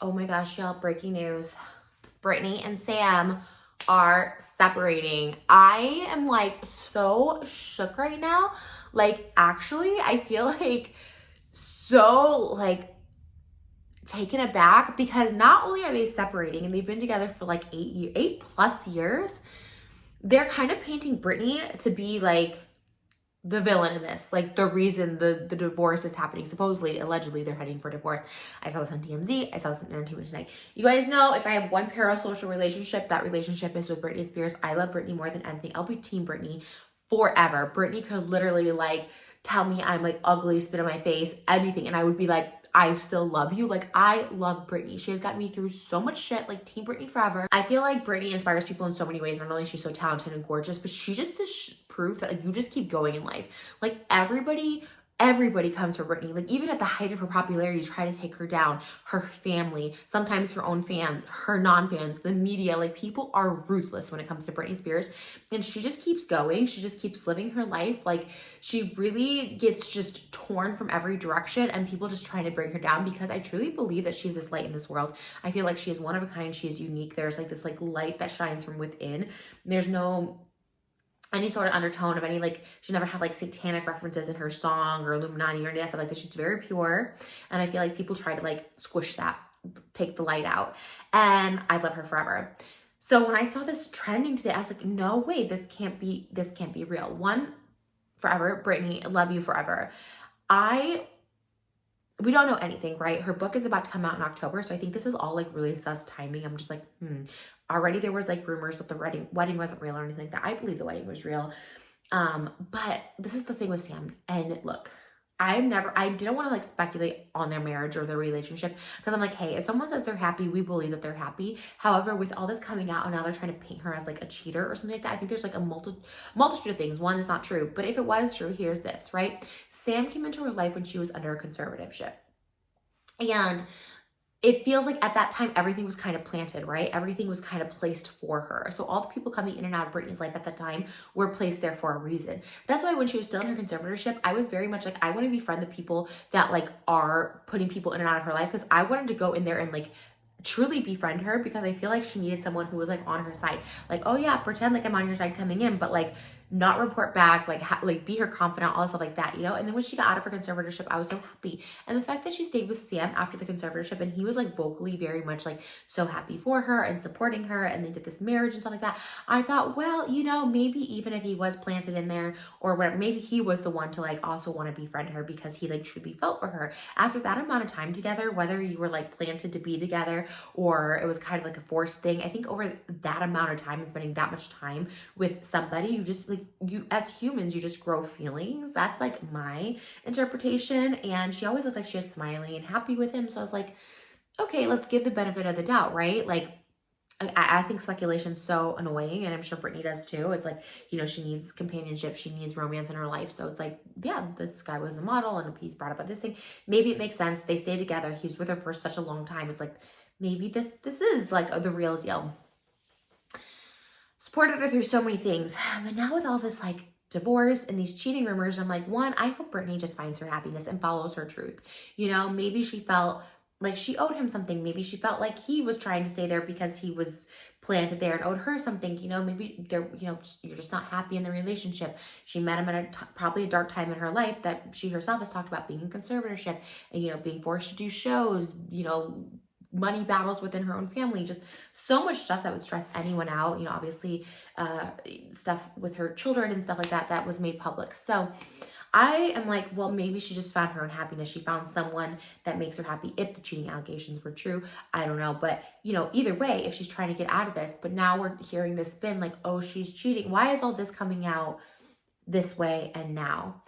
Oh my gosh, y'all, breaking news. Brittany and Sam are separating. I am like so shook right now. Like, actually, I feel like so like taken aback because not only are they separating and they've been together for like 8+ years, they're kind of painting Brittany to be like the villain in this, like the reason the divorce is happening. Supposedly, allegedly, they're heading for divorce. I saw this on TMZ. I saw this in Entertainment Tonight. You guys know if I have one parasocial relationship, that relationship is with Britney Spears. I love Britney more than anything. I'll be Team Britney forever. Britney could literally like tell me I'm like ugly, spit in my face, anything, and I would be like, I still love you. Like, I love Britney. She has gotten me through so much shit, like Team Britney forever. I feel like Britney inspires people in so many ways. Not only is she so talented and gorgeous, but she just is proof that like you just keep going in life. Like everybody comes for Britney. Like even at the height of her popularity, try to take her down. Her family, sometimes her own fan, her non-fans, the media, like people are ruthless when it comes to Britney Spears. And she just keeps going. She just keeps living her life. Like she really gets just torn from every direction and people just trying to bring her down because I truly believe that she's this light in this world. I feel like she is one of a kind. She is unique. There's like this like light that shines from within. There's no any sort of undertone of any like she never had like satanic references in her song or Illuminati or any stuff like that. She's very pure, and I feel like people try to like squish that, take the light out, and I love her forever. So when I saw this trending today, I was like, no way, this can't be real. One, forever, Britney, love you forever. We don't know anything, right? Her book is about to come out in October, so I think this is all like really sus timing. I'm just like, Already there was like rumors that the wedding wasn't real or anything like that. I believe the wedding was real. But this is the thing with Sam. And look, I didn't want to like speculate on their marriage or their relationship because I'm like, hey, if someone says they're happy, we believe that they're happy. However, with all this coming out and now they're trying to paint her as like a cheater or something like that, I think there's like a multitude of things. One, is not true, but if it was true, here's this, right? Sam came into her life when she was under a conservatorship. And it feels like at that time, everything was kind of planted, right? Everything was kind of placed for her. So all the people coming in and out of Britney's life at that time were placed there for a reason. That's why when she was still in her conservatorship, I was very much like, I want to befriend the people that like are putting people in and out of her life because I wanted to go in there and like truly befriend her because I feel like she needed someone who was like on her side. Like, oh yeah, pretend like I'm on your side coming in, but like not report back, like be her confidant, all stuff like that, you know? And then when she got out of her conservatorship, I was so happy. And the fact that she stayed with Sam after the conservatorship and he was like vocally very much like so happy for her and supporting her and they did this marriage and stuff like that, I thought, well, you know, maybe even if he was planted in there or whatever, maybe he was the one to like also want to befriend her because he like truly felt for her. After that amount of time together, whether you were like planted to be together or it was kind of like a forced thing, I think over that amount of time and spending that much time with somebody, you just like, you as humans, you just grow feelings. That's like my interpretation. And she always looked like she was smiling and happy with him. So I was like, okay, let's give the benefit of the doubt, right? Like, I think speculation's so annoying, and I'm sure Britney does too. It's like, you know, she needs companionship, she needs romance in her life. So it's like, yeah, this guy was a model and he's brought up about this thing. Maybe it makes sense. They stayed together. He was with her for such a long time. It's like, maybe this is like the real deal. Supported her through so many things. But now with all this like divorce and these cheating rumors, I'm like, one, I hope Britney just finds her happiness and follows her truth. You know, maybe she felt like she owed him something. Maybe she felt like he was trying to stay there because he was planted there and owed her something. You know, maybe there, you know, you're just not happy in the relationship. She met him at probably a dark time in her life that she herself has talked about, being in conservatorship and, you know, being forced to do shows, you know, money battles within her own family, just so much stuff that would stress anyone out. You know, obviously stuff with her children and stuff like that that was made public. So I am like, well, maybe she just found her own happiness. She found someone that makes her happy. If the cheating allegations were true, I don't know. But, you know, either way, if she's trying to get out of this, but now we're hearing this spin like, oh, she's cheating. Why is all this coming out this way and now?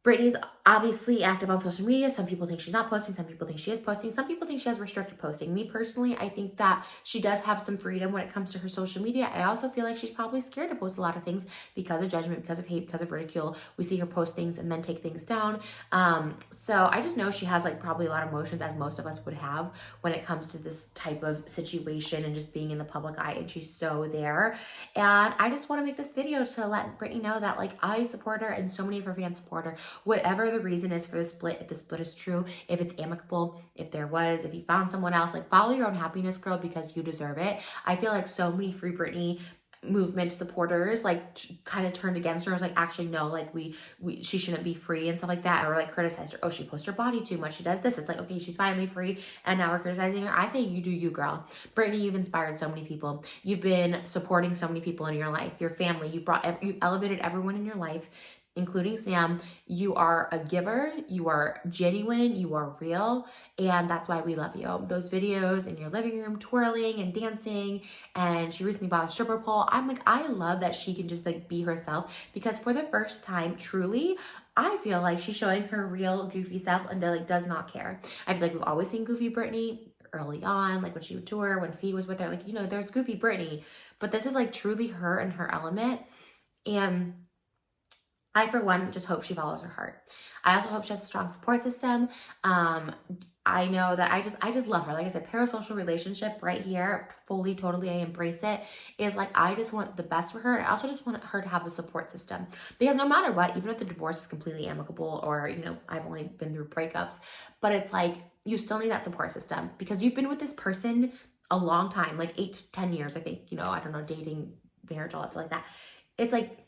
Britney's obviously active on social media. Some people think she's not posting. Some people think she is posting. Some people think she has restricted posting. Me personally, I think that she does have some freedom when it comes to her social media. I also feel like she's probably scared to post a lot of things because of judgment, because of hate, because of ridicule. We see her post things and then take things down. So I just know she has like probably a lot of emotions, as most of us would have when it comes to this type of situation and just being in the public eye. And she's so there. And I just want to make this video to let Britney know that like I support her and so many of her fans support her. Whatever the the reason is for the split, if the split is true, if it's amicable, if you found someone else, like follow your own happiness, girl, because you deserve it. I feel like so many Free Britney movement supporters like kind of turned against her. I was like, actually no, like she shouldn't be free and stuff like that, or like criticized her. Oh, she posts her body too much, she does this. It's like, okay, she's finally free and now we're criticizing her. I say you do you, girl. Britney, you've inspired so many people. You've been supporting so many people in your life, your family. You've elevated everyone in your life, including Sam. You are a giver, you are genuine, you are real, and that's why we love you. Those videos in your living room twirling and dancing, and she recently bought a stripper pole. I'm like, I love that she can just like be herself, because for the first time, truly, I feel like she's showing her real goofy self and like does not care. I feel like we've always seen goofy Britney early on, like when she would tour, when Fee was with her, like, you know, there's goofy Britney, but this is like truly her and her element. And I, for one, just hope she follows her heart. I also hope she has a strong support system. I know that I just love her. Like I said, parasocial relationship right here, fully, totally, I embrace it. Is like, I just want the best for her. I also just want her to have a support system, because no matter what, even if the divorce is completely amicable, or, you know, I've only been through breakups, but it's like, you still need that support system, because you've been with this person a long time, like 8 to 10 years, I think, you know, I don't know, dating, marriage, all that stuff like that. It's like,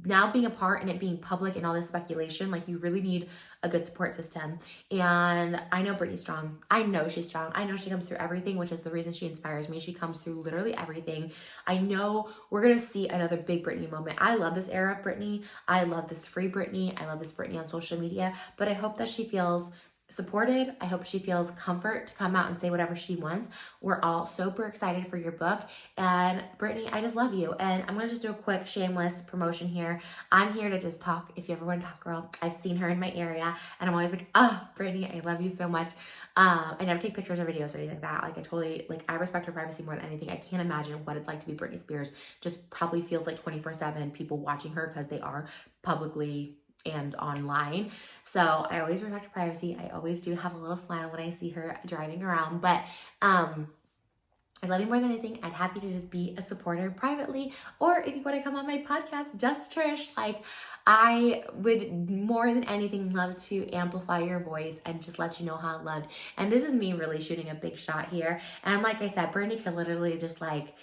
now being apart and it being public and all this speculation, like you really need a good support system. And I know Britney's strong. I know she's strong. I know she comes through everything, which is the reason she inspires me. She comes through literally everything. I know we're going to see another big Britney moment. I love this era of Britney. I love this Free Britney. I love this Britney on social media, but I hope that she feels supported. I hope she feels comfort to come out and say whatever she wants. We're all super excited for your book. And Britney, I just love you. And I'm going to just do a quick shameless promotion here. I'm here to just talk. If you ever want to talk, girl, I've seen her in my area and I'm always like, oh, Britney, I love you so much. I never take pictures or videos or anything like that. Like I totally, like I respect her privacy more than anything. I can't imagine what it's like to be Britney Spears. Just probably feels like 24/7 people watching her, because they are publicly and online. So I always respect her privacy. I always do have a little smile when I see her driving around, but I love you more than anything. I'd happy to just be a supporter privately, or if you want to come on my podcast, Just Trish, like I would more than anything love to amplify your voice and just let you know how loved. And this is me really shooting a big shot here. And like I said, Britney could literally just like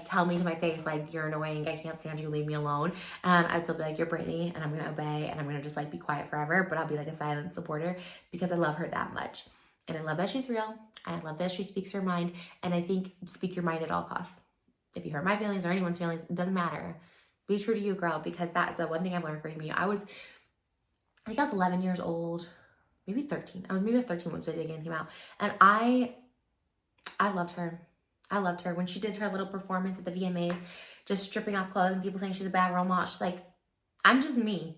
tell me to my face, like, you're annoying, I can't stand you, leave me alone. And I'd still be like, you're Britney, and I'm gonna obey, and I'm gonna just like be quiet forever, but I'll be like a silent supporter, because I love her that much. And I love that she's real, and I love that she speaks her mind. And I think speak your mind at all costs. If you hurt my feelings or anyone's feelings, it doesn't matter. Be true to you, girl, because that's the one thing I've learned from you. I think I was 11 years old, maybe 13. I was maybe 13 when Zodiac came out. And I loved her. I loved her when she did her little performance at the VMAs, just stripping off clothes and people saying she's a bad role model. She's like, I'm just me.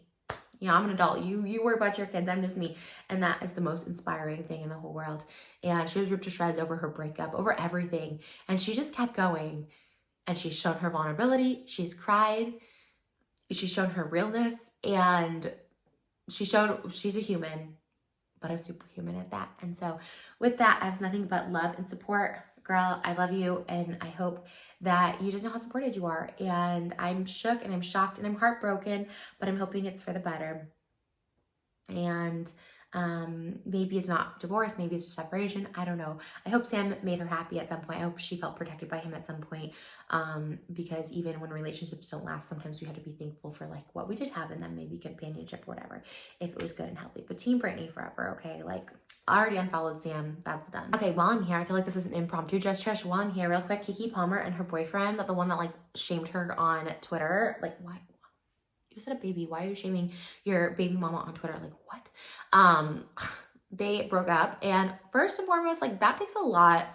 You know, I'm an adult. You worry about your kids. I'm just me. And that is the most inspiring thing in the whole world. And she was ripped to shreds over her breakup, over everything. And she just kept going. And she's shown her vulnerability. She's cried. She's shown her realness. And she's a human, but a superhuman at that. And so with that, I have nothing but love and support. Girl, I love you, and I hope that you just know how supported you are. And I'm shook and I'm shocked and I'm heartbroken, but I'm hoping it's for the better. And maybe it's not divorce, maybe it's just separation. I don't know. I hope Sam made her happy at some point. I hope she felt protected by him at some point, because even when relationships don't last, sometimes we have to be thankful for like what we did have in them, maybe companionship or whatever, if it was good and healthy. But Team Britney forever, okay? Like, I already unfollowed Sam. That's done. Okay, while I'm here, I feel like this is an impromptu Just Trish. While I'm here, real quick, Keke Palmer and her boyfriend, the one that like shamed her on Twitter, like, why? You said a baby. Why are you shaming your baby mama on Twitter? Like, what? They broke up. And first and foremost, like, that takes a lot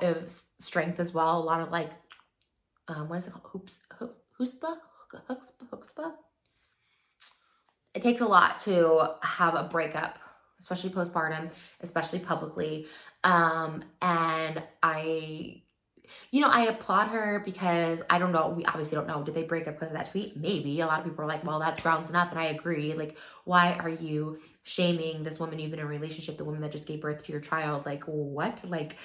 of strength as well. A lot of like, what is it called? Chutzpah? It takes a lot to have a breakup, especially postpartum, especially publicly. And I applaud her, because I don't know, we obviously don't know, did they break up because of that tweet? Maybe. A lot of people are like, well, that's grounds enough, and I agree. Like, why are you shaming this woman you've been in a relationship, the woman that just gave birth to your child? Like, what? Like,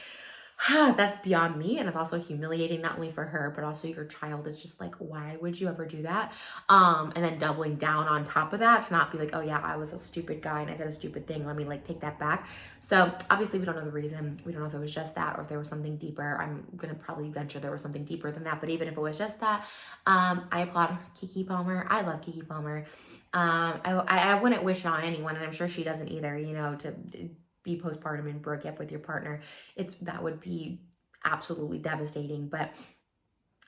That's beyond me, and it's also humiliating not only for her but also your child. It's just like, why would you ever do that? And then doubling down on top of that to not be like, oh yeah, I was a stupid guy and I said a stupid thing, let me like take that back. So obviously we don't know the reason. We don't know if it was just that or if there was something deeper. I'm gonna probably venture there was something deeper than that, but even if it was just that, I applaud Keke Palmer. I love Keke Palmer. I wouldn't wish it on anyone, and I'm sure she doesn't either, you know, to be postpartum and break up with your partner. That would be absolutely devastating, but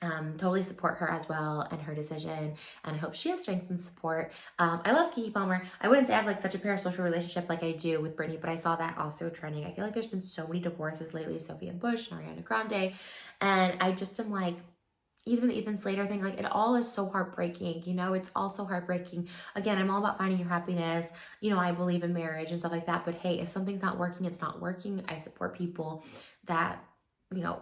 totally support her as well and her decision, and I hope she has strength and support. I love Keke Palmer. I wouldn't say I have like such a parasocial relationship like I do with Britney, but I saw that also trending. I feel like there's been so many divorces lately, Sophia Bush and Ariana Grande, and I just am like, even the Ethan Slater thing, like it all is so heartbreaking, you know, it's all so heartbreaking. Again, I'm all about finding your happiness. You know, I believe in marriage and stuff like that, but hey, if something's not working, it's not working. I support people that, you know,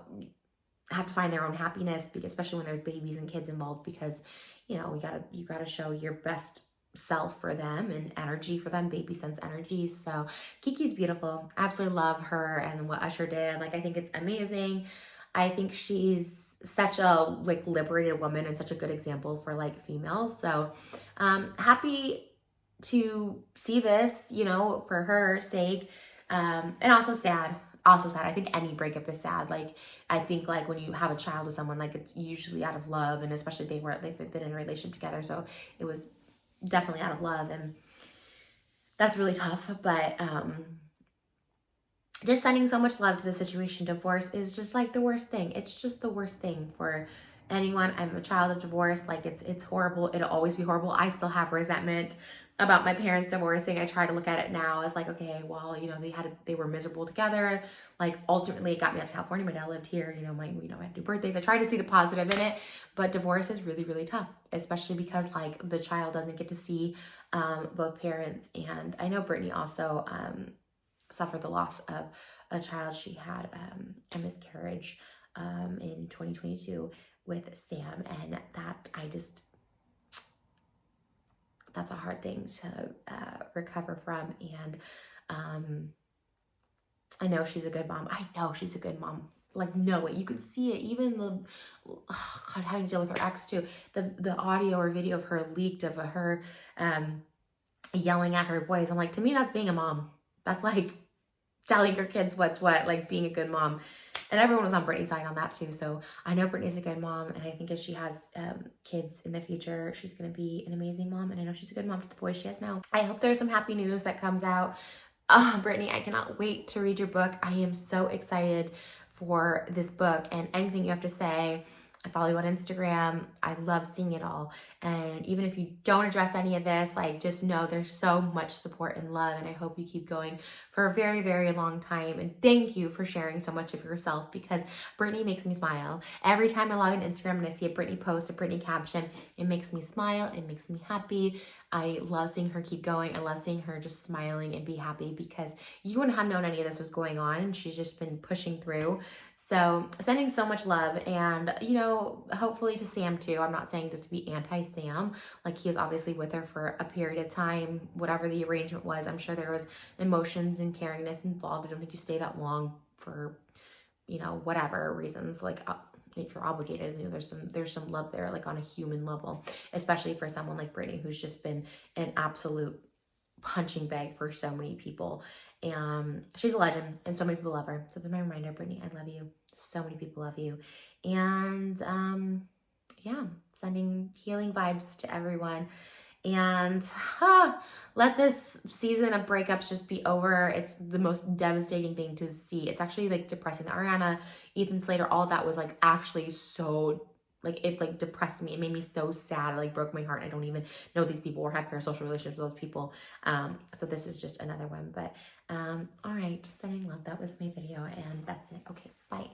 have to find their own happiness, because especially when there's babies and kids involved, because you know, you gotta show your best self for them and energy for them, baby sense energy. So Kiki's beautiful. Absolutely love her and what Usher did. Like I think it's amazing. I think she's such a like liberated woman and such a good example for like females. So happy to see this, you know, for her sake. And also sad. Also sad. I think any breakup is sad. Like I think like when you have a child with someone, like it's usually out of love, and especially they've been in a relationship together, so it was definitely out of love, and that's really tough. But just sending so much love to the situation. Divorce is just like the worst thing. It's just the worst thing for anyone. I'm a child of divorce. Like it's horrible. It'll always be horrible. I still have resentment about my parents divorcing. I try to look at it now as like, okay, well, you know, they were miserable together. Like ultimately it got me out to California. My dad lived here, you know, I had to do birthdays. I try to see the positive in it, but divorce is really, really tough, especially because like the child doesn't get to see both parents. And I know Britney also suffered the loss of a child. She had a miscarriage in 2022 with Sam, and that's a hard thing to recover from. And I know she's a good mom. I know she's a good mom. Like, no way. You could see it. Even God, having to deal with her ex too. The audio or video of her leaked of her yelling at her boys. I'm like, to me, that's being a mom. That's like telling your kids what's what, like being a good mom. And everyone was on Britney's side on that too. So I know Britney's a good mom, and I think if she has kids in the future, she's going to be an amazing mom. And I know she's a good mom to the boys she has now. I hope there's some happy news that comes out. Britney, I cannot wait to read your book. I am so excited for this book and anything you have to say. I follow you on Instagram. I love seeing it all. And even if you don't address any of this, like just know there's so much support and love. And I hope you keep going for a very, very long time. And thank you for sharing so much of yourself, because Britney makes me smile. Every time I log on Instagram and I see a Britney post, a Britney caption, it makes me smile. It makes me happy. I love seeing her keep going. I love seeing her just smiling and be happy, because you wouldn't have known any of this was going on, and she's just been pushing through. So sending so much love, and, you know, hopefully to Sam too. I'm not saying this to be anti-Sam. Like, he was obviously with her for a period of time, whatever the arrangement was. I'm sure there was emotions and caringness involved. I don't think you stay that long for, you know, whatever reasons. Like, if you're obligated, you know, there's some love there, like on a human level, especially for someone like Britney, who's just been an absolute punching bag for so many people. And she's a legend, and so many people love her. So that's my reminder, Britney, I love you. So many people love you. And yeah, sending healing vibes to everyone. And let this season of breakups just be over. It's the most devastating thing to see. It's actually like depressing. Ariana, Ethan Slater, all of that was like actually so, like, it like depressed me. It made me so sad. It like broke my heart. I don't even know these people or have parasocial relationships with those people. So this is just another one. But all right, sending love. That was my video, and that's it. Okay, bye.